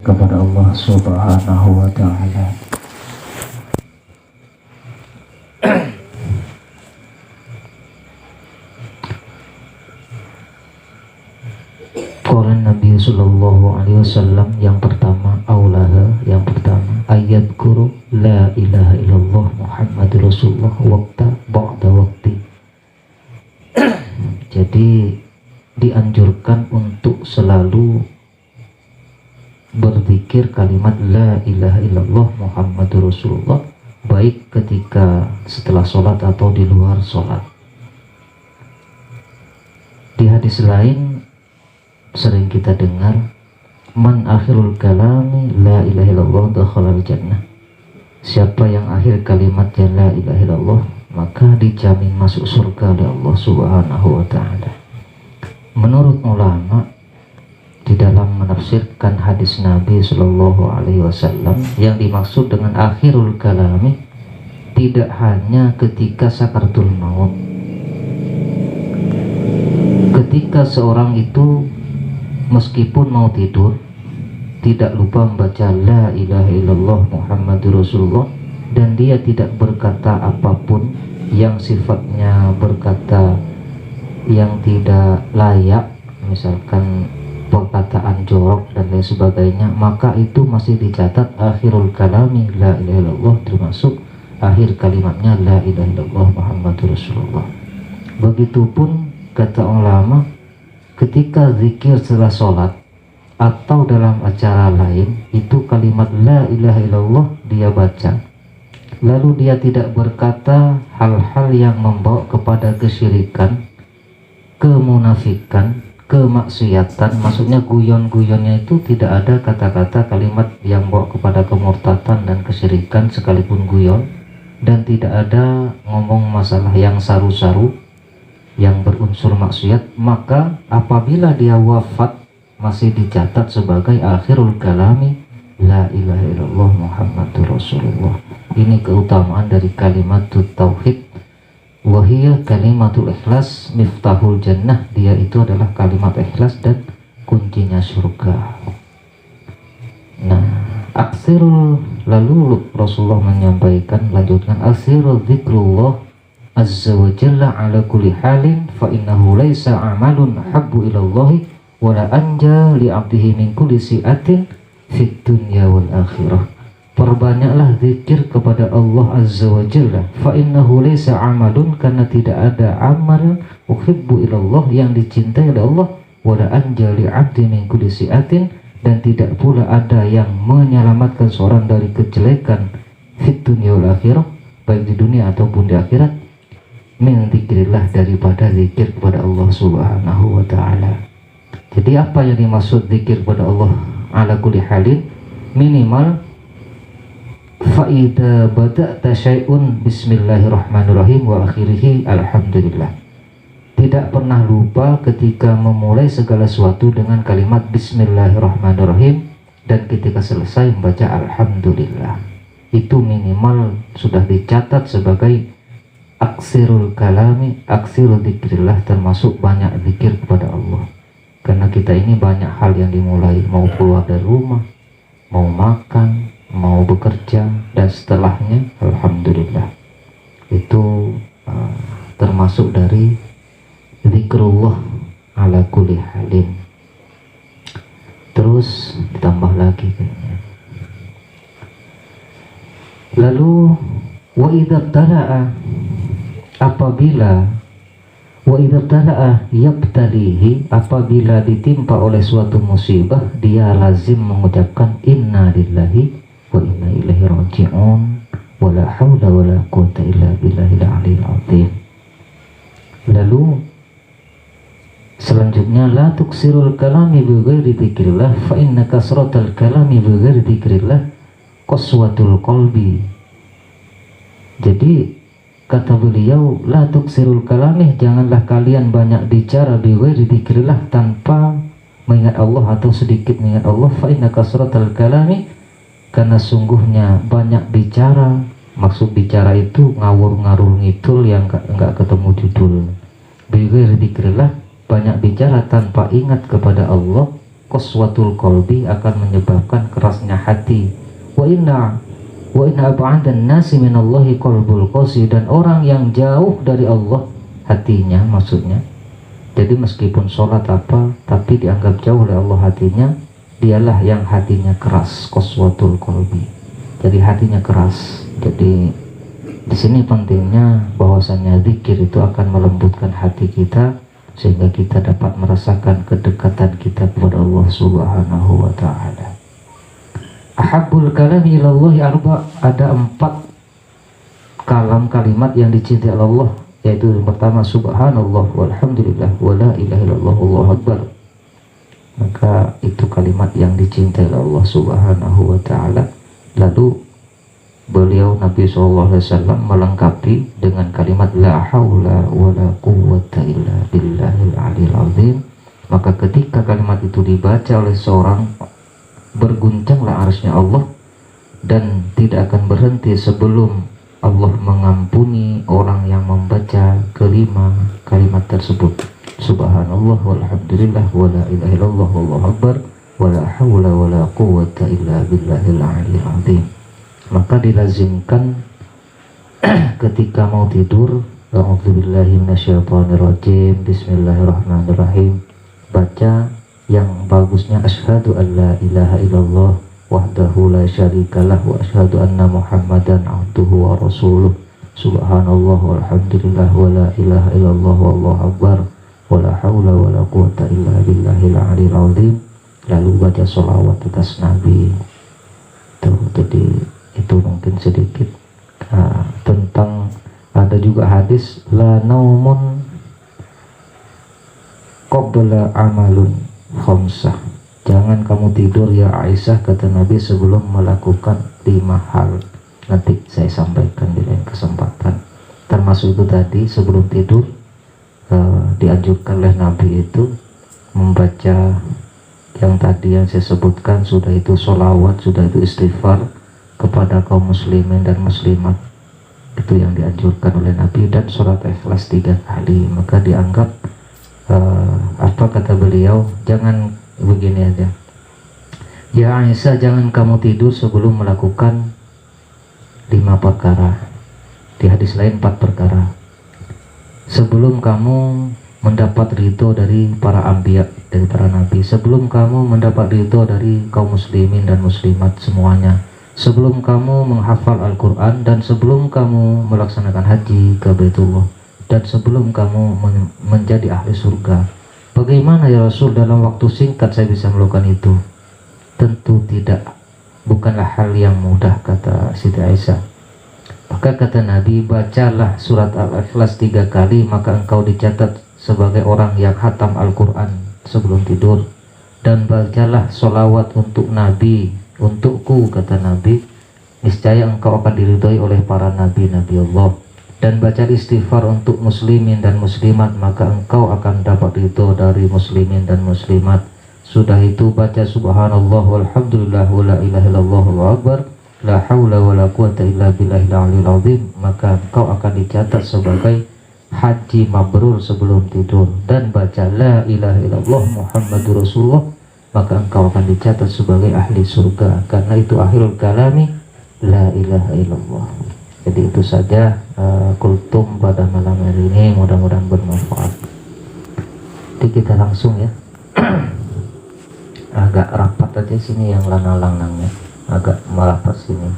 kepada Allah Subhanahu wa Ta'ala. Qala Nabi sallallahu alaihi wasallam, yang pertama aulaha, yang pertama ayat guru la ilaha illallah Muhammadur Rasulullah waqta ba'da waqti. Jadi dianjurkan untuk selalu berzikir kalimat la ilaha illallah Muhammadur Rasulullah, baik ketika setelah sholat atau di luar sholat. Di hadis lain sering kita dengar, man akhirul kalami la ilaha illallah dakhalal jannah. Siapa yang akhir kalimatnya la ilaha illallah, maka dijamin masuk surga oleh Allah Subhanahu wa Ta'ala. Menurut ulama, di dalam menafsirkan hadis Nabi Sallallahu Alaihi Wasallam, yang dimaksud dengan akhirul kalami tidak hanya ketika sakaratul maut. Ketika seorang itu meskipun mau tidur, tidak lupa membaca la ilaha illallah Muhammadur Rasulullah, dan dia tidak berkata apapun yang sifatnya berkata yang tidak layak, misalkan perkataan jorok dan lain sebagainya, maka itu masih dicatat akhirul kalami la ilaha illallah, termasuk akhir kalimatnya la ilaha illallah Muhammadur Rasulullah. Begitupun kata ulama, ketika zikir setelah sholat atau dalam acara lain, itu kalimat la ilaha illallah dia baca, lalu dia tidak berkata hal-hal yang membawa kepada kesyirikan, kemunafikan, kemaksiatan, maksudnya guyon-guyonnya itu tidak ada kata-kata kalimat yang membawa kepada kemurtatan dan kesyirikan sekalipun guyon, dan tidak ada ngomong masalah yang saru-saru yang berunsur maksiat, maka apabila dia wafat masih dicatat sebagai akhirul kalami la ilaha illallah Muhammadur Rasulullah. Ini keutamaan dari kalimatut tauhid, wahiyya kalimatul ikhlas miftahul jannah. Dia itu adalah kalimat ikhlas dan kuncinya surga. Nah, aksirul, lalu Rasulullah menyampaikan, lanjutkan, aksirul zikrullah azza wa jalla ala kulli halin fa innahu laisa amalun habbu ilallahi wala anja li abdihi min kulli si'atin fid dunya wal akhirah. Perbanyaklah zikir kepada Allah azza wa jalla, fa innahu laisa amalun, karena tidak ada amal uhibbu ilallah yang dicintai oleh Allah, wala anja li abdi min kulli si'atin, dan tidak pula ada yang menyelamatkan seorang dari kejelekan fid dunya wal akhirah, baik di dunia ataupun di akhirat, min zikrillah, daripada zikir kepada Allah Subhanahu wa Ta'ala. Jadi apa yang dimaksud zikir kepada Allah ala kulli halin? Minimal fa'idha bada'ta syai'un bismillahirrahmanirrahim wa akhirihi alhamdulillah. Tidak pernah lupa ketika memulai segala sesuatu dengan kalimat bismillahirrahmanirrahim, dan ketika selesai membaca alhamdulillah. Itu minimal sudah dicatat sebagai aksirul kalami, aksirul zikrillah, termasuk banyak zikir kepada Allah. Karena kita ini banyak hal yang dimulai, mau keluar dari rumah, mau makan, mau bekerja, dan setelahnya alhamdulillah. Itu termasuk dari zikrullah ala kulli halin. Terus ditambah lagi kayaknya. Lalu wa idza tala'a, apabila wa idza tala'a yabtalihi, apabila ditimpa oleh suatu musibah, dia lazim mengucapkan inna lillahi wa inna ilaihi raji'un wa la haula wa la quwwata illa billahil aliyil azim. Lalu selanjutnya, la tuksirul kalami bi ghairi dzikrillah fa inna kasratal kalami bi ghairi dzikrillah qaswatul qalbi. Jadi kata beliau, la tuksirul kalami, janganlah kalian banyak bicara bi ghairi dzikrillah, tanpa mengingat Allah atau sedikit mengingat Allah. Fa inna kasratal kalami, karena sungguhnya banyak bicara, maksud bicara itu ngawur-ngawur ngidul yang enggak ketemu judul. Bi ghairi dzikrillah, banyak bicara tanpa ingat kepada Allah, qaswatul qalbi, akan menyebabkan kerasnya hati. Wa inna ab'adan nasi minallahi qalbul qasi, dan orang yang jauh dari Allah hatinya, maksudnya. Jadi meskipun sholat apa, tapi dianggap jauh oleh Allah hatinya, dialah yang hatinya keras, qaswatul qalbi. Jadi hatinya keras. Jadi di sini pentingnya bahwasanya zikir itu akan melembutkan hati kita, sehingga kita dapat merasakan kedekatan kita kepada Allah Subhanahu wa ta'ala. Ahabbul kalami ilallahi arba, ada 4 kalimat yang dicintai Allah, yaitu yang pertama subhanallah walhamdulillah wala ilaha illallah wallahu akbar. Maka itu kalimat yang dicintai Allah Subhanahu wa ta'ala. Lalu beliau Nabi SAW melengkapi dengan kalimat la haula wala quwwata illa billahil aliyil azim. Maka ketika kalimat itu dibaca oleh seorang, berguncanglah arsy-Nya Allah, dan tidak akan berhenti sebelum Allah mengampuni orang yang membaca kelima kalimat tersebut. Subhanallah walhamdulillah wala ilaha illallah wallahu akbar wala haula wala quwwata illa billahil aliyil azim. Maka dilazimkan ketika mau tidur, a'udzubillahi minasyaitonirrajim, bismillahirrahmanirrahim, baca yang bagusnya asyhadu an la ilaha illallah wahdahu la syarikalah wa asyhadu anna muhammadan abduhu wa rasuluh, subhanallah walhamdulillah wala ilaha illallah wallahu akbar wala haula wala quwwata illa billahil aliyil azim. Lalu baca sholawat atas Nabi. Jadi itu mungkin sedikit tentang, ada juga hadis la naumun qabla amalun khamsah, jangan kamu tidur ya Aisyah, kata Nabi, sebelum melakukan 5 hal. Nanti saya sampaikan di lain kesempatan. Termasuk itu tadi, sebelum tidur dianjurkan oleh Nabi itu membaca yang tadi yang saya sebutkan, sudah itu sholawat, sudah itu istighfar kepada kaum muslimin dan muslimat, itu yang dianjurkan oleh Nabi, dan surat Ikhlas 3 kali. Maka dianggap apa kata beliau, jangan begini aja, ya Aisyah, jangan kamu tidur sebelum melakukan 5 perkara. Di hadis lain 4 perkara. Sebelum kamu mendapat ridho dari para anbiya, dari para nabi, sebelum kamu mendapat ridho dari kaum muslimin dan muslimat semuanya, sebelum kamu menghafal Al-Quran, dan sebelum kamu melaksanakan haji ke Baitullah, dan sebelum kamu menjadi ahli surga. Bagaimana ya Rasul, dalam waktu singkat saya bisa melakukan itu? Tentu tidak, bukanlah hal yang mudah, kata Siti Aisyah. Maka kata Nabi, bacalah surat Al-Ikhlas 3 kali, maka engkau dicatat sebagai orang yang khatam Al-Quran sebelum tidur. Dan bacalah sholawat untuk Nabi, untukku, kata Nabi, niscaya engkau akan diridhoi oleh para nabi-nabi Allah. Dan baca istighfar untuk muslimin dan muslimat, maka engkau akan dapat ridho dari muslimin dan muslimat. Sudah itu baca subhanallah walhamdulillah wala ilaha illallah wallahu akbar la haula wala quwwata illa billahil aliyil azim, maka engkau akan dicatat sebagai haji mabrur sebelum tidur. Dan baca la ilaha illallah muhammadur rasulullah, maka engkau akan dicatat sebagai ahli surga, karena itu akhirul kalami la ilaha illallah. Jadi itu saja kultum pada malam hari ini, mudah-mudahan bermanfaat. Jadi kita langsung ya. Agak rapat aja sini yang lanang-lanangnya, agak merapat sini.